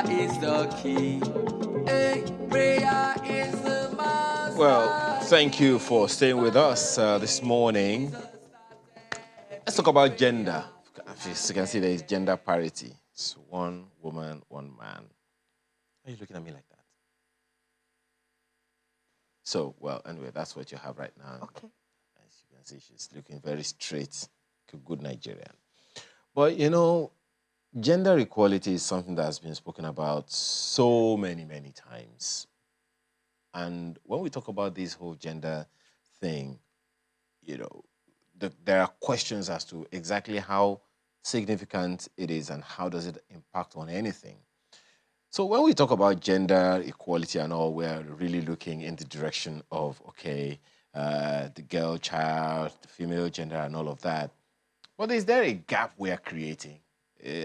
Prayer is the key. Hey, prayer is the master. Well, thank you for staying with us this morning. Let's talk about gender. As you can see, there is gender parity. It's one woman, one man. Why are you looking at me like that? So, well, anyway, that's what you have right now. Okay. As you can see, she's looking very straight, like a good Nigerian. But, you know, gender equality is something that has been spoken about so many, many times. And when we talk about this whole gender thing, you know, there are questions as to exactly how significant it is and how does it impact on anything. So when we talk about gender equality and all, we're really looking in the direction of, okay, the girl child, the female gender and all of that. But is there a gap we are creating?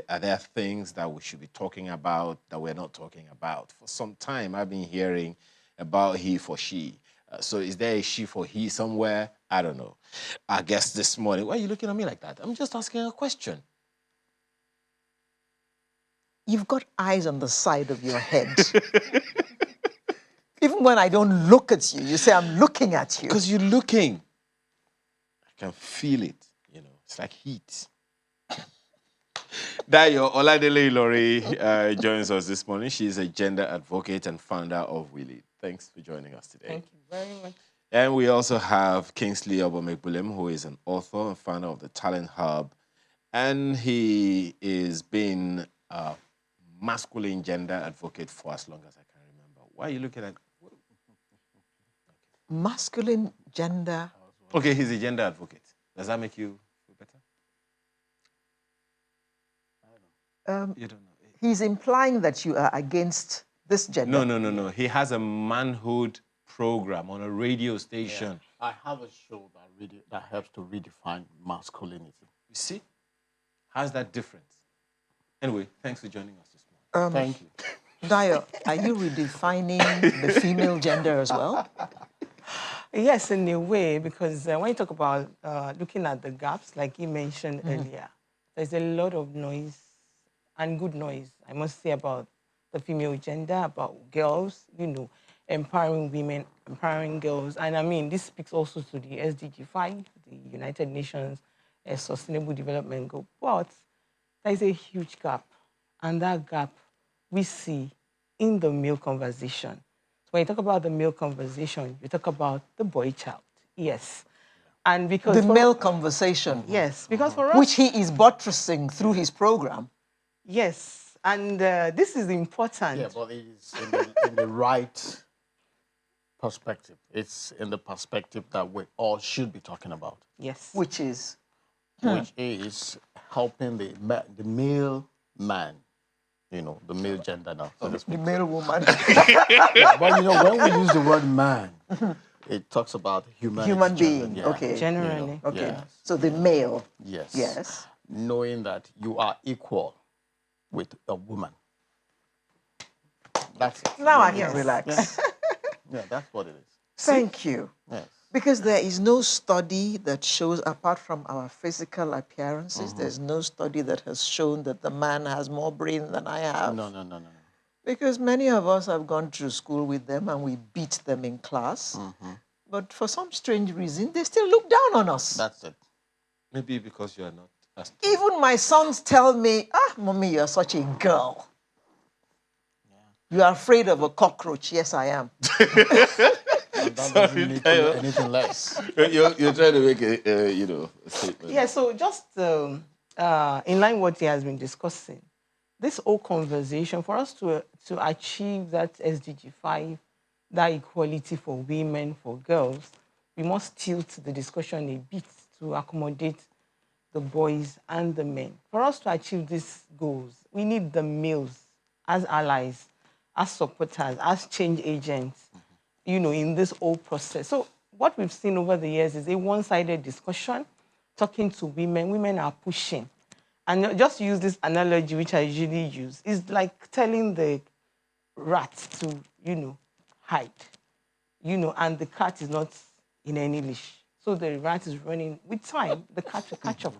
Are there things that we should be talking about that we're not talking about? For some time, I've been hearing about he for she. So is there a she for he somewhere? I don't know. I guess this morning, why are you looking at me like that? I'm just asking a question. You've got eyes on the side of your head. Even when I don't look at you, you say I'm looking at you. Because you're looking. I can feel it, you know. It's like heat. Dayo Oladele Ilori joins us this morning. She's a gender advocate and founder of Willie. Thanks for joining us today. Thank you very much. And we also have Kingsley Obomekbulem, who is an author and founder of the Talent Hub. And he is been a masculine gender advocate for as long as I can remember. Why are you looking at... Masculine gender. Okay, he's a gender advocate. Does that make you feel better? You don't know. He's implying that you are against this gender. No. He has a manhood program on a radio station. I have a show that helps to redefine masculinity. You see? How's that different? Anyway, thanks for joining us this morning. Thank you. Dayo, are you redefining the female gender as well? Yes, in a way, because when you talk about looking at the gaps, like you mentioned earlier, there's a lot of noise and good noise, I must say, about the female gender, about girls, you know, empowering women, empowering girls. And I mean, this speaks also to the SDG 5, the United Nations Sustainable Development Goal. But there's a huge gap. And that gap we see in the male conversation. So when you talk about the male conversation, you talk about the boy child. Yes. And because the male conversation. Yes, because for us... Which he is buttressing through his program. Yes, and this is important. Yeah, but it's in the right perspective. It's in the perspective that we all should be talking about. Yes. Which is? Which is helping the male man, you know, the male gender now. So The male woman. yeah, but, you know, when we use the word man, it talks about humanity. Human being, yeah, okay. Generally. You know, Okay. yes. So the male. Yes. Yes. Knowing that you are equal with a woman. That's it. Now I can Yes. relax. Yeah, that's what it is. Thank you. Yes. Because there is no study that shows, apart from our physical appearances, there's no study that has shown that the man has more brain than I have. No. Because many of us have gone through school with them and we beat them in class. But for some strange reason, they still look down on us. That's it. Maybe because you are not as... Even my sons tell me, Mommy, you're such a girl. You are afraid of a cockroach. Yes, I am. And that doesn't need to be anything less. You're trying to make a statement. Yeah, so just in line what he has been discussing, this whole conversation, for us to achieve that SDG 5, that equality for women, for girls, we must tilt the discussion a bit to accommodate the boys and the men. For us to achieve these goals, we need the males as allies, as supporters, as change agents, you know, in this whole process. So what we've seen over the years is a one-sided discussion, talking to women. Women are pushing. And just use this analogy, which I usually use, is like telling the rat to, you know, hide, you know, and the cat is not in any leash. So the rat is running. With time, the cat will catch up.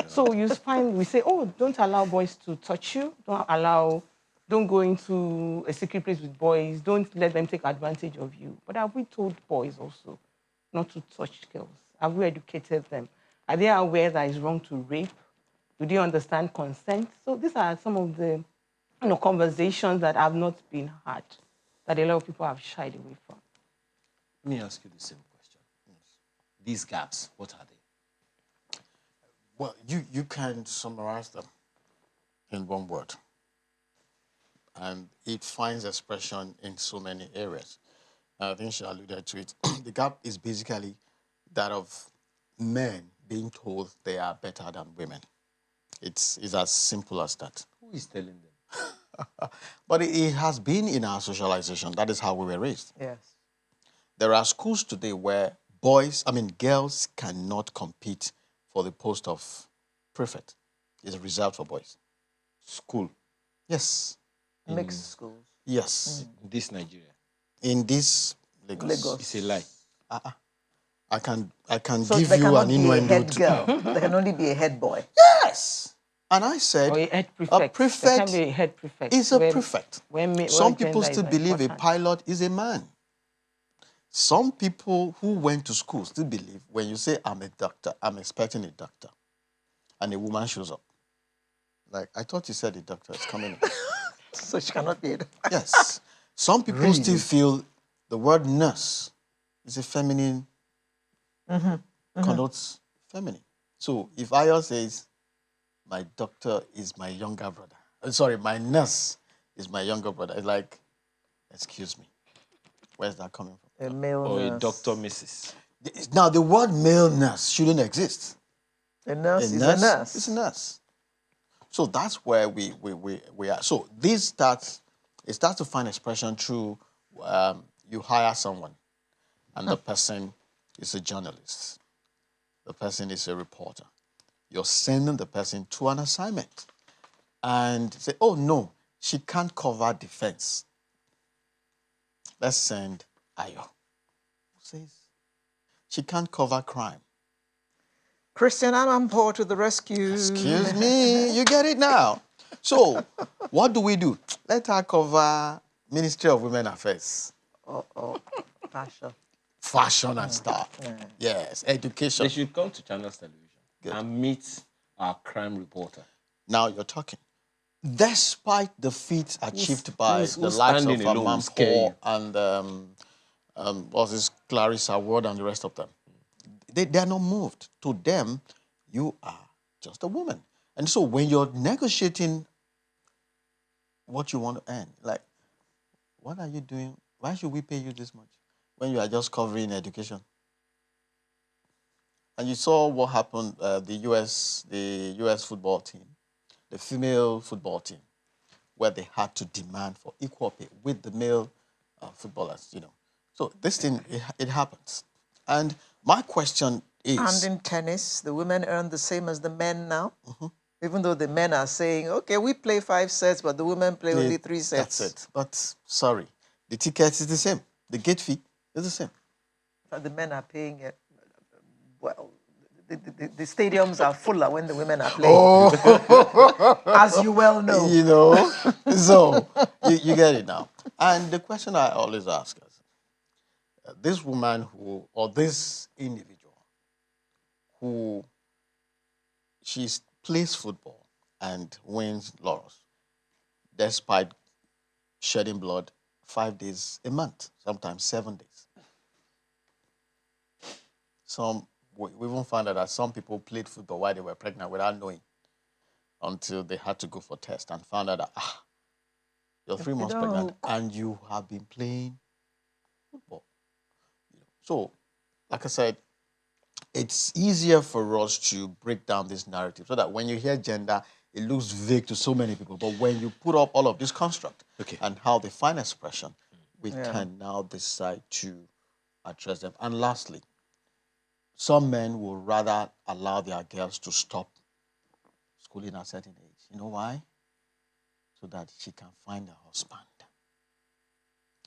So you find, we say, oh, don't allow boys to touch you. Don't allow Don't go into a secret place with boys. Don't let them take advantage of you. But have we told boys also not to touch girls? Have we educated them? Are they aware that it's wrong to rape? Do they understand consent? So these are some of the conversations that have not been had, that a lot of people have shied away from. Let me ask you the same question. These gaps, what are they? Well, you can summarize them in one word. And it finds expression in so many areas. I think she alluded to it. The gap is basically that of men being told they are better than women. It's as simple as that. Who is telling them? But it has been in our socialization. That is how we were raised. Yes. There are schools today where girls cannot compete for the post of prefect. It's reserved for boys. School. Yes. Mixed schools. Yes. In this Nigeria. In this Lagos. Lagos. It's a lie. I can So give there you cannot an be a innuendo. head girl. There can only be a head boy. Yes. And I said, Or a head prefect. There can be a head prefect. is a prefect. Some people still believe a pilot is a man. Some people who went to school still believe when you say, I'm a doctor, I'm expecting a doctor. And a woman shows up. Like, I thought you said the doctor is coming in. So she cannot be a Yes. Some people still feel the word nurse is a feminine, connotes feminine. So if Ayo says, my doctor is my younger brother, my nurse is my younger brother, it's like, excuse me, where's that coming from? A male Or nurse. a doctor, Mrs. Now, the word male nurse shouldn't exist. A nurse is a nurse. It's a nurse. So that's where we are. So it starts to find expression through you hire someone and the person is a journalist. The person is a reporter. You're sending the person to an assignment and say, oh no, she can't cover defense. Let's send Ayo. Who says she can't cover crime? Christian Amanpour to the rescue. Excuse me, you get it now. So, what do? Let her cover Ministry of Women Affairs. Fashion. Fashion and stuff. Yes, education. They should come to Channels Television and meet our crime reporter. Now you're talking. Despite the feats achieved by the likes of Amanpour and what's this, Clarissa Ward and the rest of them, they are not moved. To them, you are just a woman. And so when you're negotiating what you want to earn, like, what are you doing? Why should we pay you this much when you are just covering education? And you saw what happened, the US football team, the female football team, where they had to demand for equal pay with the male footballers, So this thing, it happens. And my question is... And in tennis, the women earn the same as the men now? Even though the men are saying, okay, we play 5 sets, but the women play only 3 sets. That's it. But, sorry, the ticket is the same. The gate fee is the same. But the men are paying it. Well, the stadiums are fuller when the women are playing. As you well know. So, you get it now. And the question I always ask is, this woman or this individual who she plays football and wins laurels, despite shedding blood 5 days a month, sometimes 7 days. We even found out that some people played football while they were pregnant without knowing, until they had to go for test and found out that you're 3 months pregnant and you have been playing football. So, like I said, it's easier for us to break down this narrative so that when you hear gender, it looks vague to so many people. But when you put up all of this construct and how they find expression, we can now decide to address them. And lastly, some men will rather allow their girls to stop schooling at a certain age. You know why? So that she can find a husband.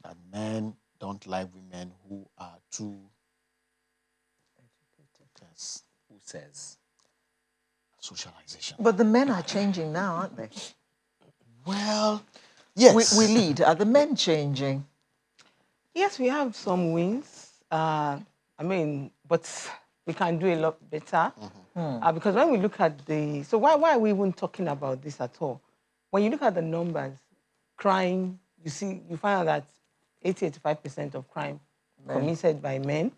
That men don't like women who are too educated. Yes. Who says? Socialization. But the men are changing now, aren't they? Well, Yes. We lead. Are the men changing? Yes, we have some wins. But we can do a lot better. Because when we look at so why are we even talking about this at all? When you look at the numbers, crime, you find out that 80-85% of crime committed by men.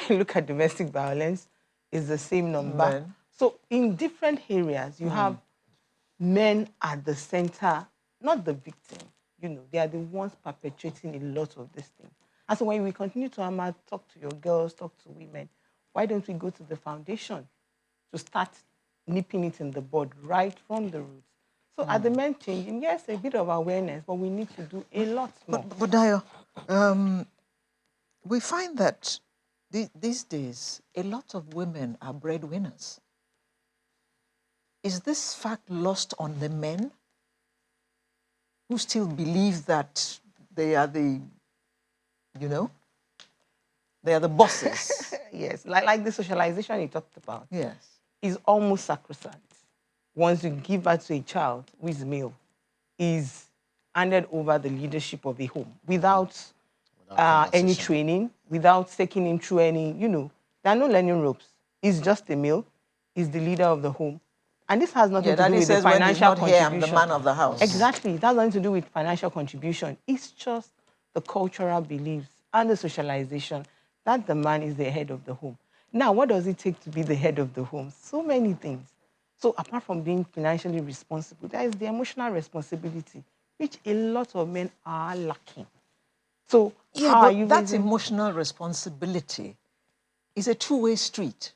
Look at domestic violence, is the same number. Men. So in different areas, you have men at the center, not the victim. They are the ones perpetrating a lot of these things. And so when we continue to talk to your girls, talk to women, why don't we go to the foundation to start nipping it in the bud right from the roots? So are the men changing? Yes, a bit of awareness, but we need to do a lot more. But Dayo, we find that these days, a lot of women are breadwinners. Is this fact lost on the men who still believe that they are the bosses? Yes, like the socialization you talked about. Yes. Is almost sacrosanct. Once you give birth to a child who is male, is handed over the leadership of a home without any training, without taking him through any, there are no learning ropes. He's just a male. He's the leader of the home. And this has nothing to do with the financial contribution. Here, I'm the man of the house. Exactly. It has nothing to do with financial contribution. It's just the cultural beliefs and the socialization that the man is the head of the home. Now, what does it take to be the head of the home? So many things. So apart from being financially responsible, there is the emotional responsibility, which a lot of men are lacking. So yeah, but that emotional responsibility is a two-way street.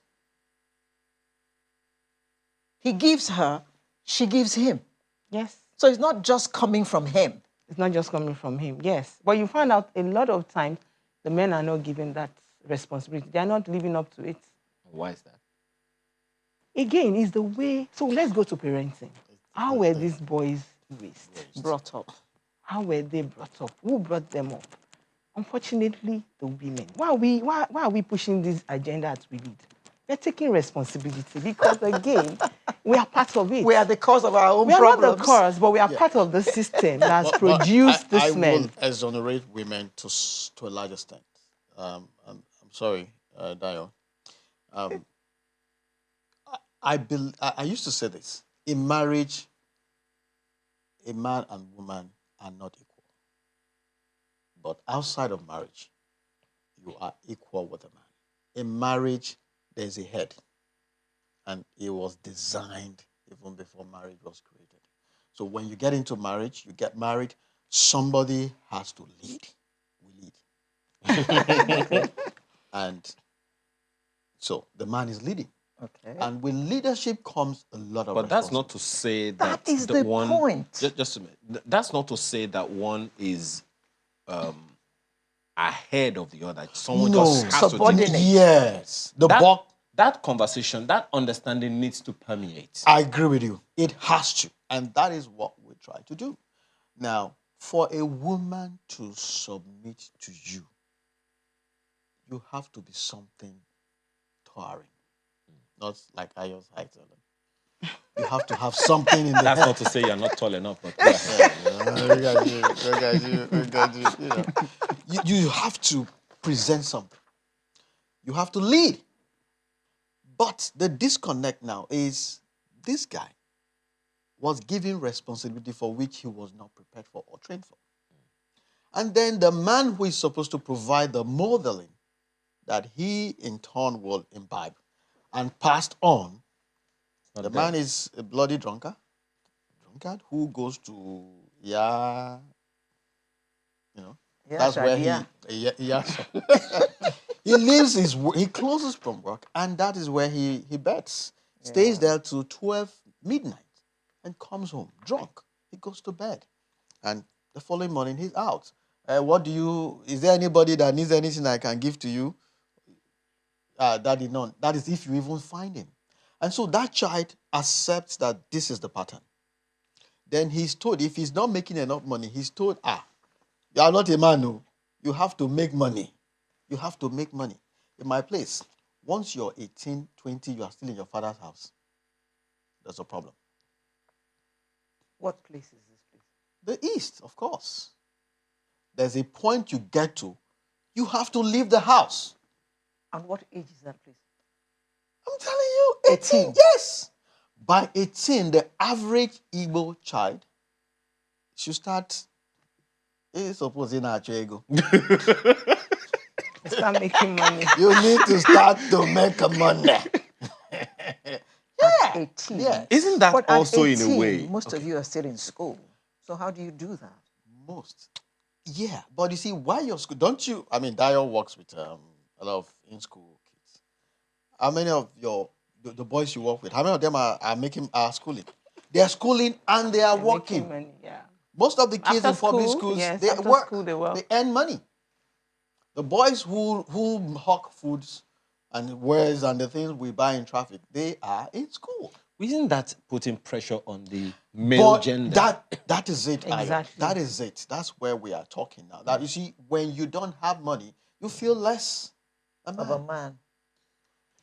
He gives her, she gives him. Yes. So it's not just coming from him. It's not just coming from him, yes. But you find out a lot of times the men are not given that responsibility. They are not living up to it. Why is that? Again, it's the way. So let's go to parenting. How were these boys raised? Brought up. How were they brought up? Who brought them up? Unfortunately, the women. Why are we pushing this agenda as we lead? We're taking responsibility because, again, we are part of it. We are the cause of our own problems. problems. We are not the cause, but we are part of the system that has produced this men. I will exonerate women to a large extent. I'm sorry, Dayo. I used to say this. In marriage, a man and woman are not equal. But outside of marriage, you are equal with a man. In marriage, there's a head. And it was designed even before marriage was created. So when you get into marriage, you get married, somebody has to lead. We lead. And so the man is leading. Okay. And with leadership comes a lot of But that's not to say that is the one, point. Just a minute. That's not to say that one is ahead of the other. Someone just has subordinate. to Yes. That conversation, that understanding needs to permeate. I agree with you. It has to. And that is what we try to do. Now, for a woman to submit to you, you have to be something towering. Not like Ayo's height. You have to have something in the That's head. not to say you're not tall enough, but You have to present something. You have to lead. But the disconnect now is this guy was given responsibility for which he was not prepared for or trained for. And then the man who is supposed to provide the modeling that he in turn will imbibe and passed on, the man is a bloody drunkard who goes to that's where he leaves he closes from work, and that is where he bets. Stays there till 12 midnight and comes home drunk. He goes to bed. And the following morning he's out. Is there anybody that needs anything I can give to you? Daddy, none. That is if you even find him. And so that child accepts that this is the pattern. Then he's told, if he's not making enough money, he's told, you are not a man, no. You have to make money. You have to make money. In my place, once you're 18, 20, you are still in your father's house. That's a problem. What place is this place? The East, of course. There's a point you get to, you have to leave the house. And what age is that, please? I'm telling you, 18, yes. By 18, the average Igbo child should start, supposing ego. Start making money. You need to start to make money. At 18. Yeah. Isn't that But also at 18, in a way? most of you are still in school. So how do you do that? Most. Yeah, but you see, while you're school, don't you? I mean, Dio works with a lot of in-school kids. How many of the boys you work with? How many of them are schooling? They are schooling and they are working. Making money, yeah. Most of the kids After in public school, schools, yes, they after work. school they work. They earn money. The boys who hawk foods and wares and the things we buy in traffic, they are in school. Isn't that putting pressure on the male gender? That is it, Ayo. Exactly. That is it. That's where we are talking now. That you see, when you don't have money, you feel less a man. Of a man.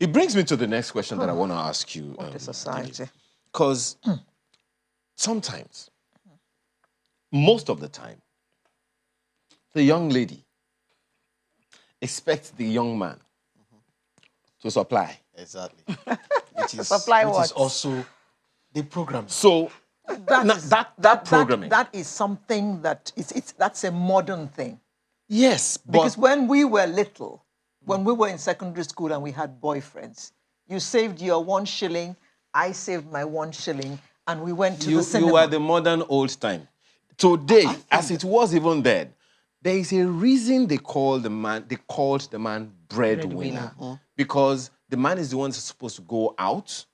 It brings me to the next question that I want to ask you. What a society. Because sometimes, most of the time, the young lady expects the young man to supply. Exactly. Which is also the program. So that programming. That is something that that's a modern thing. Yes, Because when we were little, when we were in secondary school and we had boyfriends, you saved your 1 shilling, I saved my 1 shilling, and we went to the cinema. You were the modern old time. Today, as it was even then, there is a reason they called the man breadwinner. Because the man is the one that's supposed to go out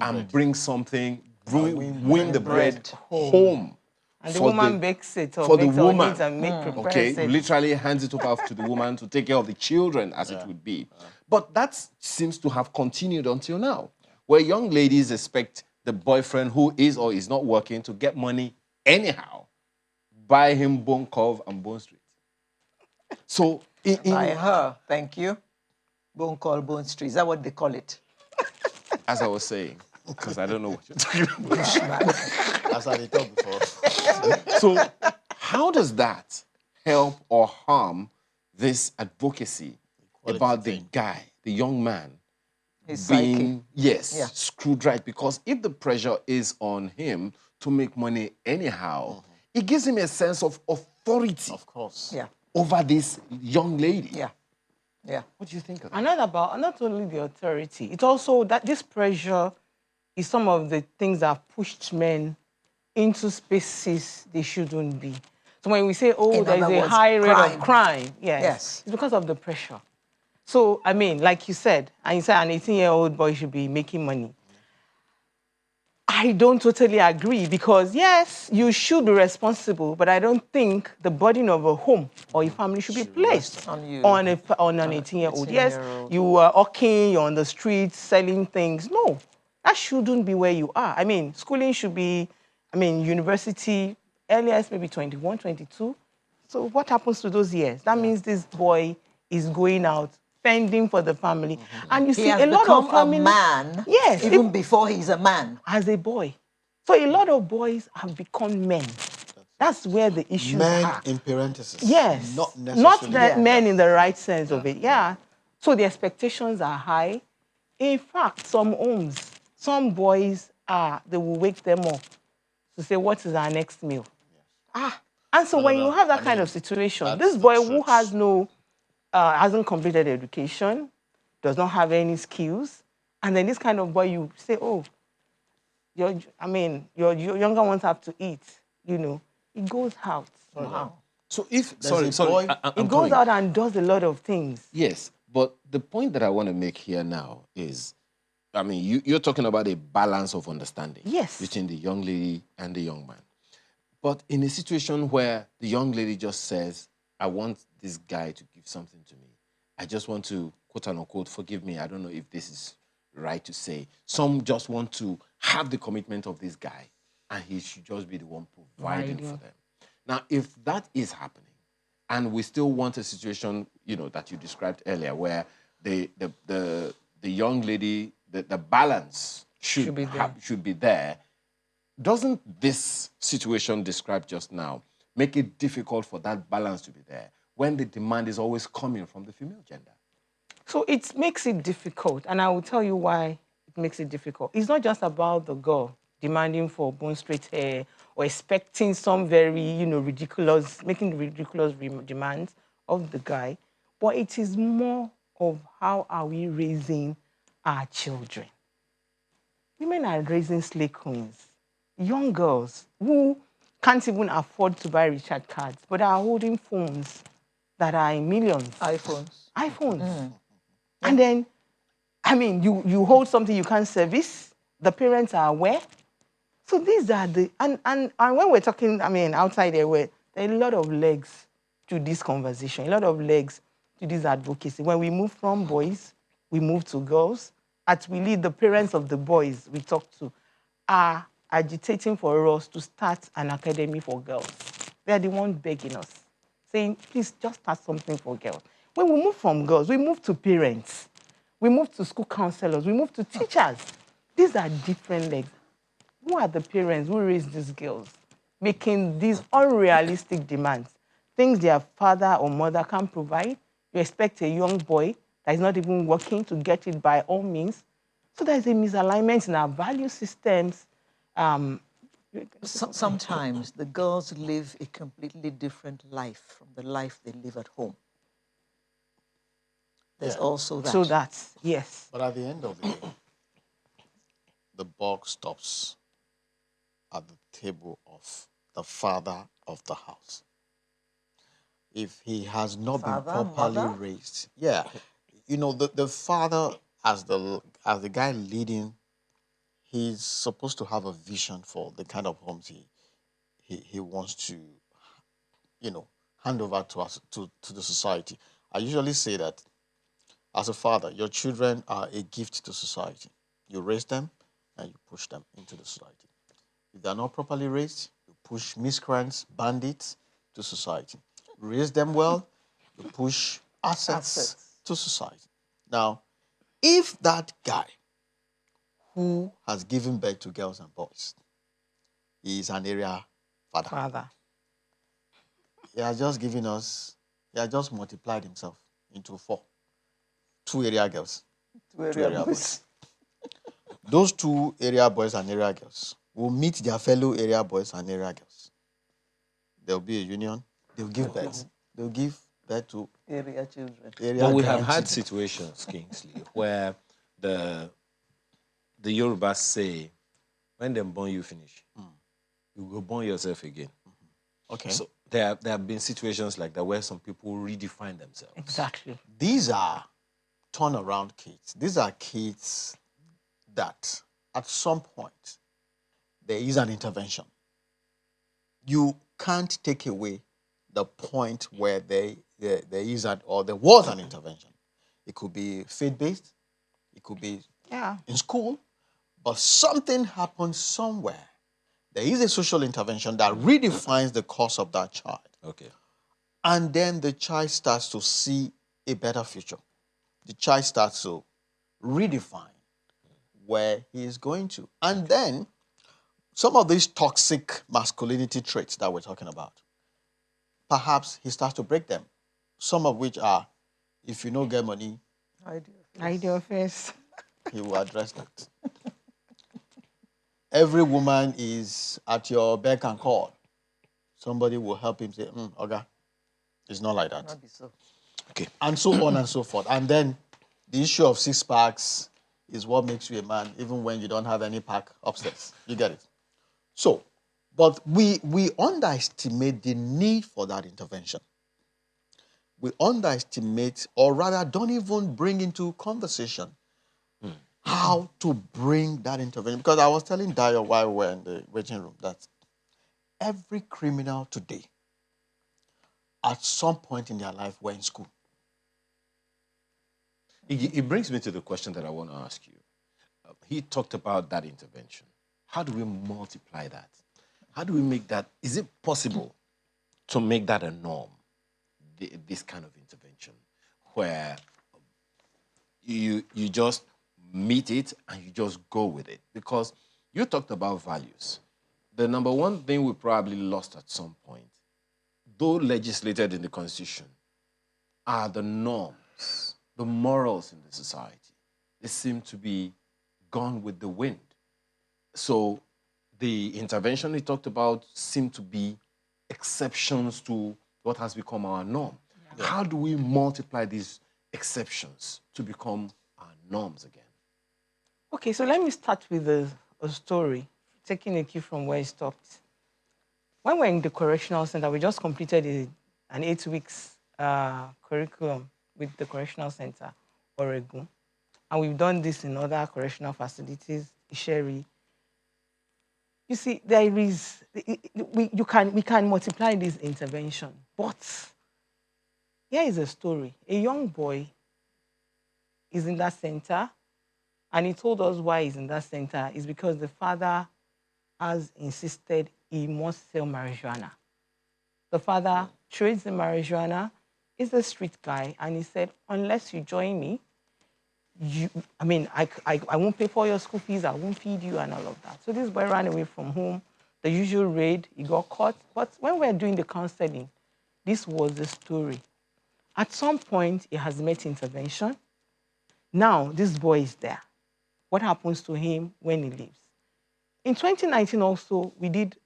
and bring something, win the bread home. And the woman bakes it or for the bakes our woman. needs and prepares Okay, it. literally hands it over to the woman to take care of the children, as it would be. But that seems to have continued until now, where young ladies expect the boyfriend who is or is not working to get money anyhow, buy him Bone Cove and Bone Street. So, By her, thank you. Bone Call, Bone Street. Is that what they call it? as I was saying, because I don't know what you're talking about. As I told before. So, how does that help or harm this advocacy about the guy, the young man, His being, psyche. screwed right? Because if the pressure is on him to make money anyhow, it gives him a sense of authority. Of course. Yeah. Over this young lady. Yeah. Yeah. What do you think of that? And not only the authority, it's also that this pressure is some of the things that have pushed men into spaces they shouldn't be. So when we say, oh, there is a high rate of crime, yes, it's because of the pressure. So, I mean, like you said, and you said an 18-year-old boy should be making money. I don't totally agree because, yes, you should be responsible, but I don't think the burden of a home or a family should be placed on an 18-year-old. Yes, you are hawking, you're on the streets selling things. No, that shouldn't be where you are. I mean, schooling should be, university, earliest maybe 21, 22. So what happens to those years? That means this boy is going out fending for the family. And you see a lot of families, a man, even before he's a man. As a boy. So a lot of boys have become men. That's where the issues are. Men in parentheses. Yes. Not necessarily. Men in the right sense of it. Yeah. So the expectations are high. In fact, some homes, some boys they will wake them up to say, what is our next meal? And so when you have that kind of situation, this boy who has hasn't completed education, does not have any skills, and then this kind of boy, you say, oh, your younger ones have to eat, it goes out. Wow. So if, it goes out and does a lot of things. Yes, but the point that I want to make here now is, you're talking about a balance of understanding between the young lady and the young man. But in a situation where the young lady just says, I want this guy to give something to me. I just want to, quote unquote, forgive me, I don't know if this is right to say. Some just want to have the commitment of this guy and he should just be the one providing for them. Now, if that is happening and we still want a situation, that you described earlier where the young lady, the balance should be there, doesn't this situation described just now make it difficult for that balance to be there when the demand is always coming from the female gender? So it makes it difficult, and I will tell you why it makes it difficult. It's not just about the girl demanding for bone straight hair or expecting some very, ridiculous, making ridiculous demands of the guy, but it is more of how are we raising our children. Women are raising slay queens, young girls who can't even afford to buy recharge cards, but are holding phones that are in millions. iPhones. iPhones. And then, I mean, you hold something you can't service, the parents are aware. So these are the, and when we're talking, I mean, outside there are a lot of legs to this conversation, a lot of legs to this advocacy. When we move from boys, we move to girls. As we lead, the parents of the boys we talk to are agitating for us to start an academy for girls. They're the ones begging us, saying, please just start something for girls. When we move from girls, we move to parents. We move to school counselors. We move to teachers. These are different legs. Who are the parents who raise these girls, making these unrealistic demands, things their father or mother can't provide? You expect a young boy that is not even working to get it by all means. So there's a misalignment in our value systems. Sometimes the girls live a completely different life from the life they live at home. There's also that. So that's, yes. But at the end of the day, the buck stops at the table of the father of the house. If he has not been properly mother? raised, the father as the guy leading, he's supposed to have a vision for the kind of homes he wants to, hand over to us to the society. I usually say that as a father, your children are a gift to society. You raise them and you push them into the society. If they're not properly raised, you push miscreants, bandits to society. Raise them well, you push assets to society. Now, if that guy who has given birth to girls and boys is an area father, he has just given us, he has just multiplied himself into 4. 2 area girls, 2 area boys. Those 2 area boys and area girls will meet their fellow area boys and area girls. There'll be a union. They'll give birth. They'll give birth to area children. But we have had situations, Kingsley, where the Yorubas say, when them born you finish, you go born yourself again. Okay. So there have been situations like that where some people redefine themselves. Exactly. These are turnaround kids. These are kids that at some point there is an intervention. You can't take away the point where there was an intervention. It could be faith-based, it could be in school, but something happens somewhere. There is a social intervention that redefines the course of that child. Okay. And then the child starts to see a better future. The child starts to redefine where he is going to. And then some of these toxic masculinity traits that we're talking about, perhaps he starts to break them. Some of which are, if you don't get money, Hide your face. he will address that. Every woman is at your beck and call. Somebody will help him say, Oga, it's not like that. Not be so. Okay. And so on and so forth. And then the issue of 6 packs is what makes you a man, even when you don't have any pack upstairs. You get it? So, but we underestimate the need for that intervention. We underestimate, or rather don't even bring into conversation how to bring that intervention. Because I was telling Dayo while we were in the waiting room that every criminal today, at some point in their life, were in school. It brings me to the question that I want to ask you. He talked about that intervention. How do we multiply that? How do we make that? Is it possible to make that a norm, this kind of intervention, where you just meet it and you just go with it? Because you talked about values. the number one thing we probably lost at some point, though legislated in the Constitution, are the norms, the morals in the society. They seem to be gone with the wind. So the intervention we talked about seem to be exceptions to what has become our norm. Yeah. How do we multiply these exceptions to become our norms again? Okay, so let me start with a story, taking a cue from where it stopped. When we're in the correctional center, we just completed an 8 weeks curriculum with the correctional center, Oregon. And we've done this in other correctional facilities, Isheri. You see, there is, we can multiply this intervention. But here is a story. A young boy is in that center, and he told us why he's in that center. It's because the father has insisted he must sell marijuana. The father trades the marijuana, is a street guy, and he said, unless you join me, I won't pay for your school fees, I won't feed you, and all of that. So this boy ran away from home, the usual raid, he got caught. But when we were doing the counseling, this was the story. At some point, he has met intervention. Now, this boy is there. What happens to him when he leaves? In 2019 also, we did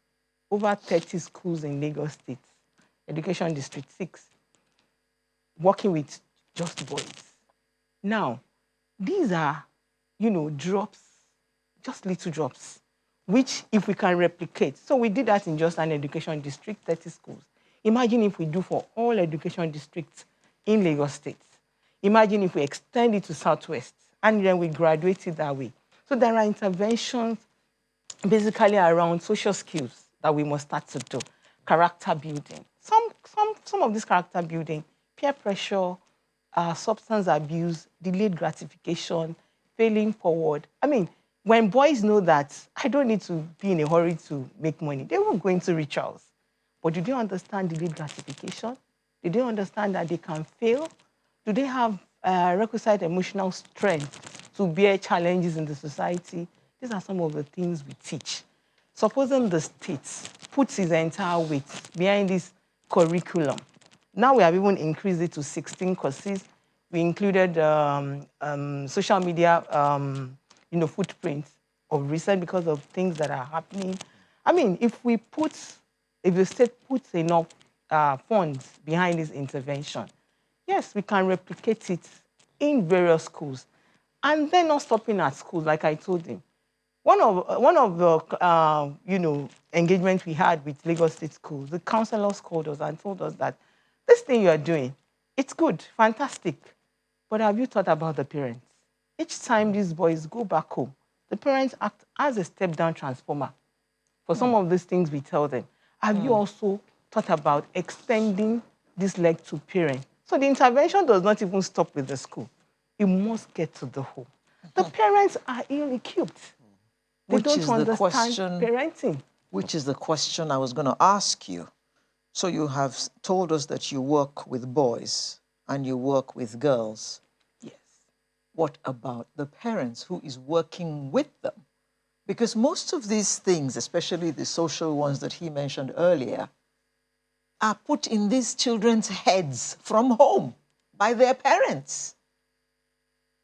over 30 schools in Lagos State, Education District 6, working with just boys. Now, these are, drops, just little drops, which if we can replicate. So we did that in just an education district, 30 schools. Imagine if we do for all education districts in Lagos State. Imagine if we extend it to Southwest, and then we graduate it that way. So there are interventions basically around social skills that we must start to do. Character building. Some of this character building, peer pressure, substance abuse, delayed gratification, failing forward. I mean, when boys know that I don't need to be in a hurry to make money, they won't go into rituals. But do they understand delayed gratification? Do they understand that they can fail? Do they have requisite emotional strength to bear challenges in the society? These are some of the things we teach. Supposing the state puts its entire weight behind this curriculum, now we have even increased it to 16 courses. We included social media, footprints of research because of things that are happening. I mean, if the state puts enough funds behind this intervention, yes, we can replicate it in various schools. And then not stopping at schools, like I told him. One of the engagements we had with Lagos State schools, the counselors called us and told us that this thing you are doing, it's good, fantastic, but have you thought about the parents? Each time these boys go back home, the parents act as a step-down transformer. For some of these things we tell them, have you also thought about extending this leg to parents? So the intervention does not even stop with the school. It must get to the home. The parents are ill-equipped. They don't understand parenting. Which is the question I was going to ask you. So you have told us that you work with boys and you work with girls. Yes. What about the parents who is working with them? Because most of these things, especially the social ones that he mentioned earlier, are put in these children's heads from home by their parents.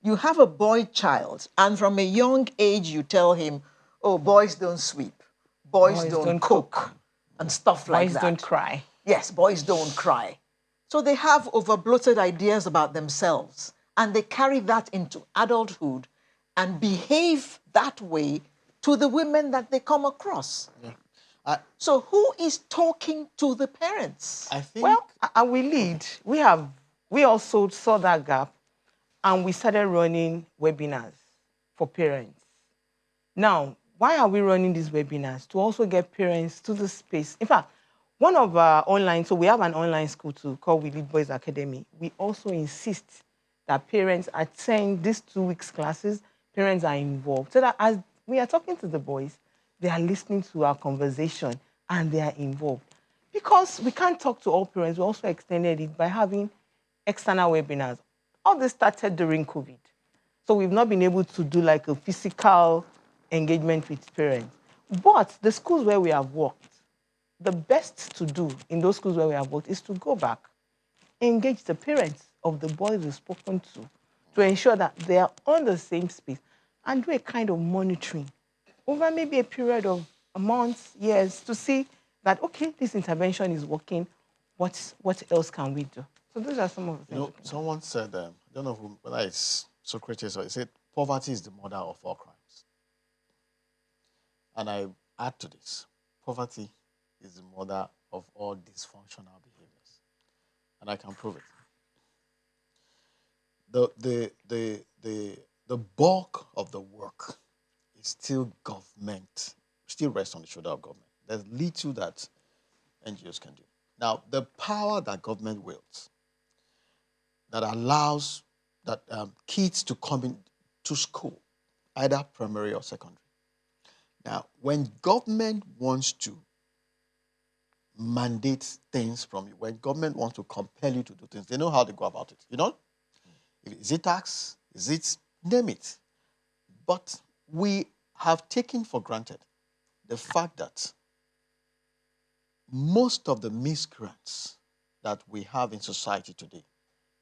You have a boy child, and from a young age you tell him, oh, boys don't sweep, boys don't cook, and stuff like that. Boys don't cry. Yes, boys don't cry. So they have over-bloated ideas about themselves, and they carry that into adulthood and behave that way to the women that they come across. Yeah. So who is talking to the parents? I think... Well, we lead. We also saw that gap, and we started running webinars for parents. Now, why are we running these webinars? To also get parents to the space. In fact, one of our online, so we have an online school too called We Lead Boys Academy. We also insist that parents attend these 2 weeks classes, parents are involved. So that as we are talking to the boys, they are listening to our conversation and they are involved. Because we can't talk to all parents, we also extended it by having external webinars. All this started during COVID. So we've not been able to do like a physical engagement with parents. But the schools where we have worked, the best to do in those schools where we have worked is to go back, engage the parents of the boys we've spoken to ensure that they are on the same space and do a kind of monitoring over maybe a period of months, years, to see that, okay, this intervention is working. What else can we do? So those are some of the things. Someone said, I don't know whether it's Socrates or he said, poverty is the mother of all crimes. And I add to this, poverty is the mother of all dysfunctional behaviors. And I can prove it. The bulk of the work is still government, still rests on the shoulder of government. There's little that NGOs can do. Now, the power that government wields that allows that kids to come into school, either primary or secondary. Now, when government wants to mandate things from you, when government wants to compel you to do things, they know how to go about it. Is it tax? Is it, name it. But we have taken for granted the fact that most of the miscreants that we have in society today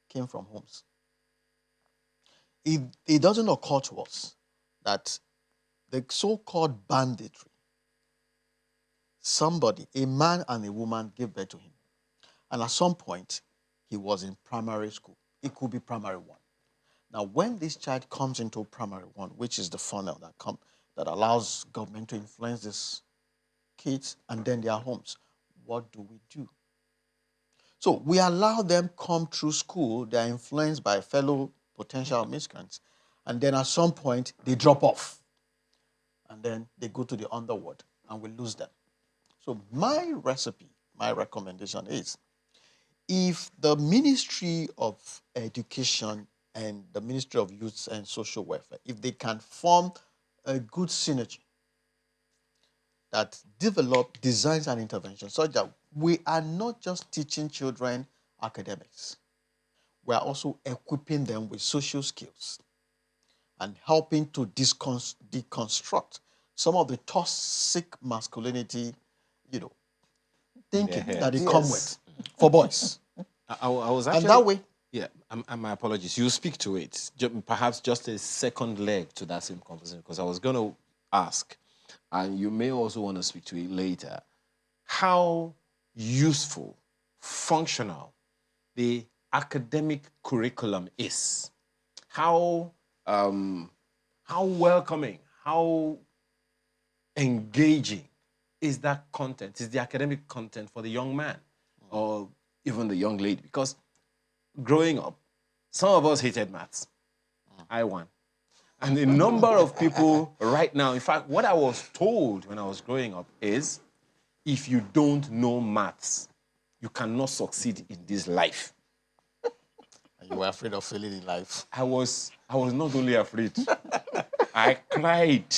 came from homes. It doesn't occur to us that the so-called banditry, somebody, a man and a woman, gave birth to him. And at some point, he was in primary school. It could be primary one. Now, when this child comes into primary one, which is the funnel that allows government to influence these kids and then their homes, what do we do? So we allow them come through school. They are influenced by fellow potential miscreants. And then at some point, they drop off. And then they go to the underworld and we lose them. So my recommendation is, if the Ministry of Education and the Ministry of Youth and Social Welfare, if they can form a good synergy that develop designs and interventions such that we are not just teaching children academics, we are also equipping them with social skills and helping to deconstruct some of the toxic masculinity, thinking that they come with for boys. I was actually, and that way, yeah, and my apologies. You speak to it, perhaps just a second leg to that same conversation, because I was going to ask, and you may also want to speak to it later, how useful, functional the academic curriculum is. How welcoming, how engaging is that content, is the academic content for the young man or even the young lady? Because growing up, some of us hated maths. I won. And the number of people right now, in fact, what I was told when I was growing up is, if you don't know maths, you cannot succeed in this life. And you were afraid of failing in life. I was not only afraid, I cried.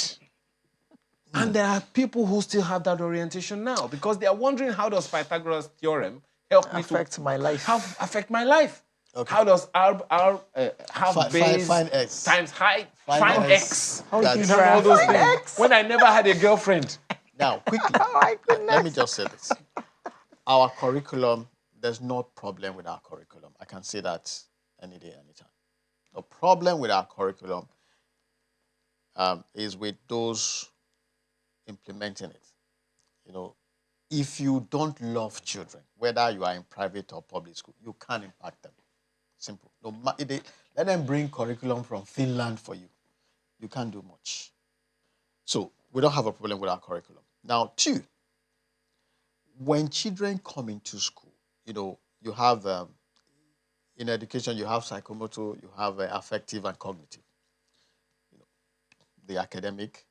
And there are people who still have that orientation now because they are wondering, how does Pythagoras' theorem help me affect my life? How affect my life? Okay. How does half base find X times height find X? How do you All those find things. X? When I never had a girlfriend. Now, quickly, Oh my goodness. let me just say this. Our curriculum, there's no problem with our curriculum. I can say that any day, anytime. The problem with our curriculum is with those implementing it. If you don't love children, whether you are in private or public school, you can't impact them. Simple. Let them bring curriculum from Finland for you. You can't do much. So we don't have a problem with our curriculum. Now, two, when children come into school, you have, in education, you have psychomotor, you have affective and cognitive. The academic,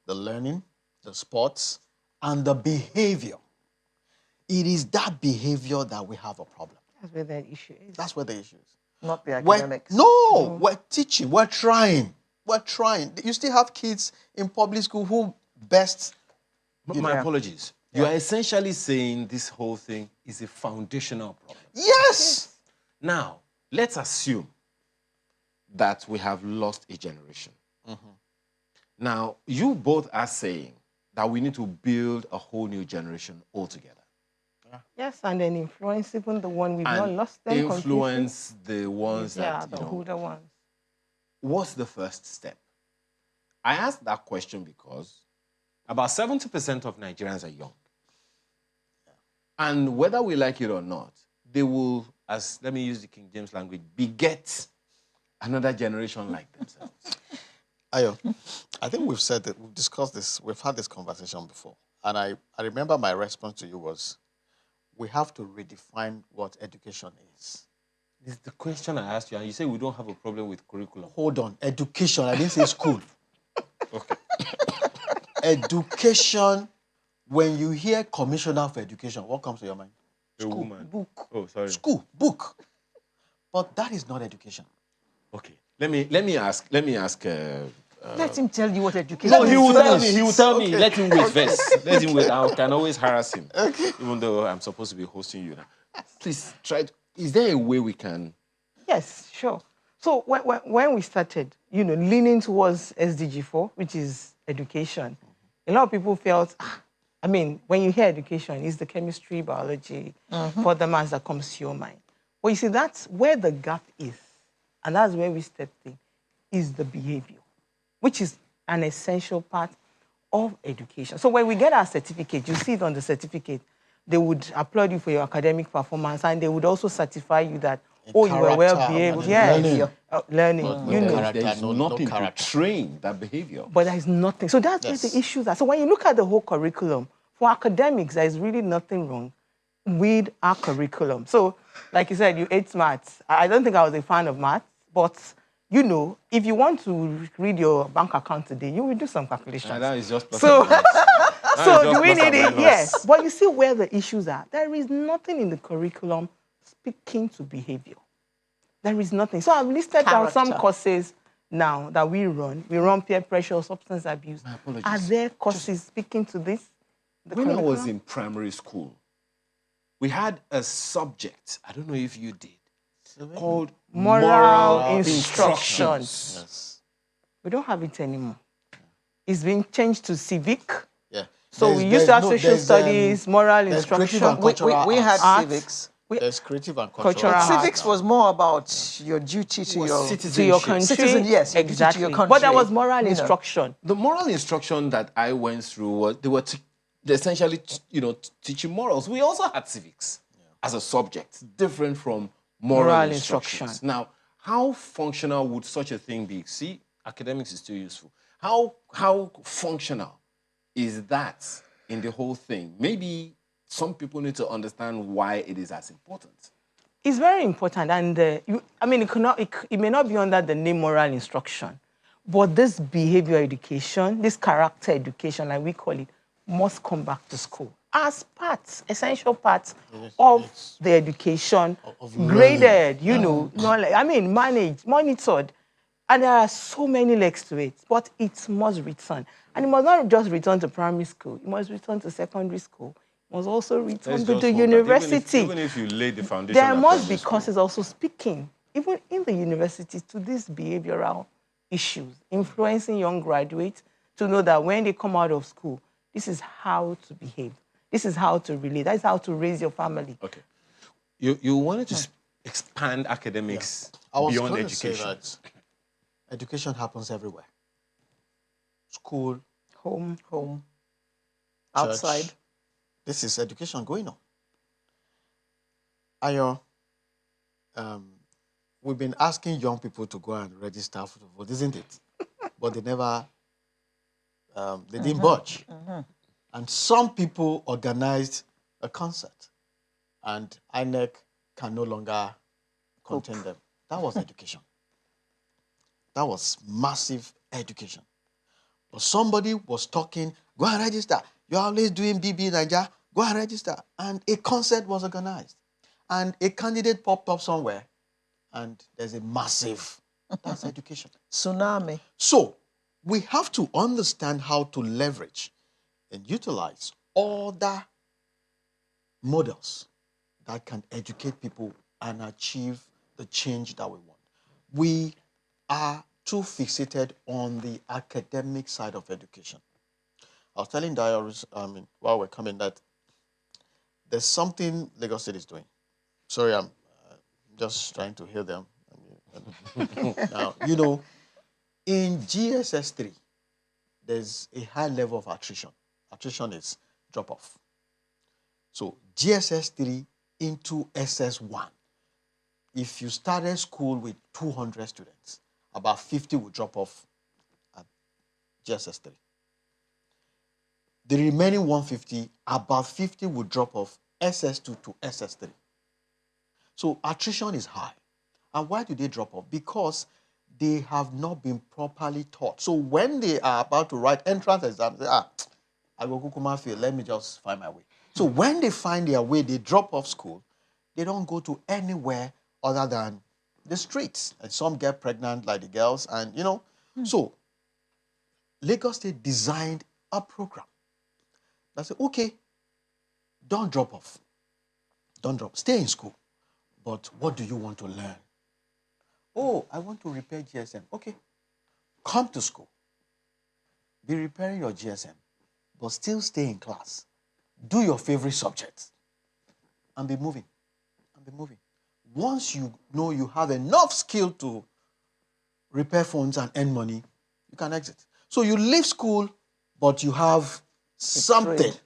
the learning, the sports, and the behavior. It is that behavior that we have a problem. That's where the issue is. That's where the issue is. Not the academics. We're teaching, we're trying. You still have kids in public school who best... My apologies. You are essentially saying this whole thing is a foundational problem. Yes! Now, let's assume that we have lost a generation. Now, you both are saying that we need to build a whole new generation altogether. Yes, and then influence even the one we've not And lost them completely. influence the ones Yeah, that, the older ones. what's the first step? I asked that question because about 70% of Nigerians are young. And whether we like it or not, they will, as let me use the King James language, beget another generation like themselves. Ayo, I think we've said that, we've discussed this, we've had this conversation before. And I remember my response to you was, we have to redefine what education is. This is the question I asked you, and you say we don't have a problem with curriculum. Hold on, education, I didn't say school. Okay. Education, when you hear commissioner for education, what comes to your mind? A woman. Book. Oh, sorry. School, book. But that is not education. Okay. Let me ask. Let him tell you what education No, is. he will tell me. He will tell me. Okay. Let him wait first. Let him wait. I can always harass him. Okay. Even though I'm supposed to be hosting you now. Please try. Is there a way we can? Yes, sure. So when we started, leaning towards SDG4, which is education, a lot of people felt, when you hear education, it's the chemistry, biology, for the maths that comes to your mind. But you see, that's where the gap is. And that's where we stepped in, is the behavior, which is an essential part of education. So when we get our certificate, you see it on the certificate, they would applaud you for your academic performance, and they would also certify you that, you were well behaved. Learning. Learning. There's nothing to train that behavior. But there's nothing. So that's where the issues are. So when you look at the whole curriculum, for academics, there's really nothing wrong with our curriculum. So, like you said, you ate maths. I don't think I was a fan of maths, but if you want to read your bank account today, you will do some calculations. That is just so, so do we need it? Yes. But you see where the issues are. There is nothing in the curriculum speaking to behavior. There is nothing. So I've listed down some courses now that we run. We run peer pressure, substance abuse. My apologies. Are there courses speaking to this? When I was in primary school, we had a subject, I don't know if you did, called moral instructions. Yes. We don't have it anymore. It's been changed to civic. Yeah. So we used to have social studies, moral instruction. We had arts. civics. There's creative and cultural Cultural arts Civics now. was more about your duty to your country. Citizen, yes, your duty to exactly. your country. But there was moral instruction. The moral instruction that I went through was they were essentially teaching morals. We also had civics as a subject, different from moral instruction. Now, how functional would such a thing be? See, academics is still useful. How functional is that in the whole thing? Maybe some people need to understand why it is as important. It's very important, and it may not be under the name moral instruction, but this behavior education, this character education, like we call it, must come back to school as essential parts of the education, of graded, managed, monitored. And there are so many legs to it, but it must return. And it must not just return to primary school, it must return to secondary school, it must also return to the university. Even if you lay the foundation, there must be courses also speaking, even in the universities, to these behavioral issues, influencing young graduates to know that when they come out of school, this is how to behave. This is how to relate. That's how to raise your family. Okay. You wanted to expand academics beyond education. Say that education happens everywhere. School, home, church. Outside. This is education going on. Ayo, we've been asking young people to go and register for the vote, isn't it? But they never, they didn't budge. And some people organized a concert, and INEC can no longer contain them. That was education. That was massive education. But somebody was talking, go and register. You're always doing BB Niger, go and register. And a concert was organized. And a candidate popped up somewhere, and there's a massive, that's education. Tsunami. So we have to understand how to leverage and utilize other models that can educate people and achieve the change that we want. We are too fixated on the academic side of education. I was telling Diaries, while we're coming, that there's something Lagos State is doing. Sorry, I'm just trying to hear them. Now, in GSS 3, there's a high level of attrition. Attrition is drop off. So GSS 3 into SS1, if you started school with 200 students, about 50 will drop off at GSS 3. The remaining 150, about 50 will drop off SS2 to SS3. So attrition is high. And why do they drop off? Because they have not been properly taught. So when they are about to write entrance exams, they I go kukuma fail, let me just find my way. So when they find their way, they drop off school, they don't go to anywhere other than the streets. And some get pregnant like the girls. And, so Lagos State designed a program that said, okay, don't drop off. Don't drop. Stay in school. But what do you want to learn? Oh, I want to repair GSM. Okay. Come to school. Be repairing your GSM, but still stay in class. Do your favorite subjects. And be moving. And be moving. Once you know you have enough skill to repair phones and earn money, you can exit. So you leave school, but you have something. trade.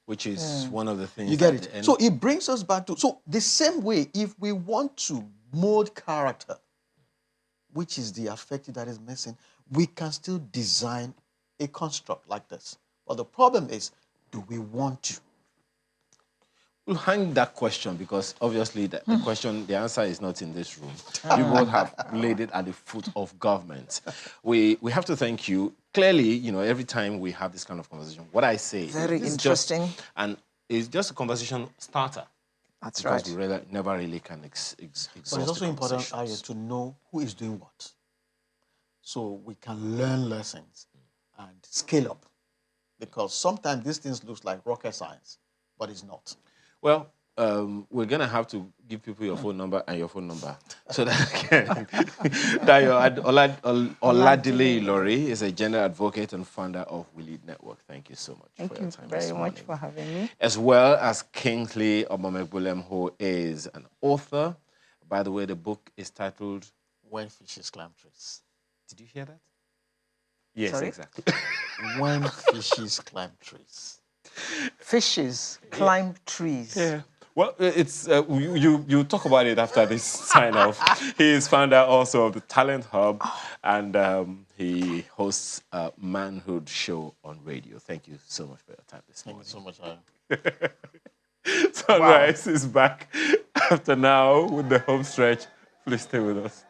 Which is one of the things. You get it? So it brings us back to, so the same way, if we want to mold character, which is the affective that is missing, we can still design a construct like this. But the problem is, do we want to? We'll hang that question because obviously the question, the answer is not in this room. You both have laid it at the foot of government. We have to thank you. Clearly, every time we have this kind of conversation, what I say Very is interesting. it's just a conversation starter. That's Because right. we really, never really can exhaust But it's also the important, Arya, conversations. to know who is doing what. So we can learn lessons and scale up. Because sometimes these things look like rocket science, but it's not. Well, we're going to have to give people your phone number and your phone number so that Oladile Ilori is a gender advocate and founder of We Lead Network. Thank you so much Thank for your you time very this much morning. for having me. As well as Kingsley Obamegbulem, who is an author. By the way, the book is titled When Fishes Climb Trees. Did you hear that? Yes, Sorry? exactly. When Fishes Climb Trees. Fishes climb trees. Yeah. Well, it's you talk about it after this sign off. He is founder also of the Talent Hub, and he hosts a manhood show on radio. Thank you so much for your time this Thank you morning. so much, Arya. Sunrise is back after now with the home stretch. Please stay with us.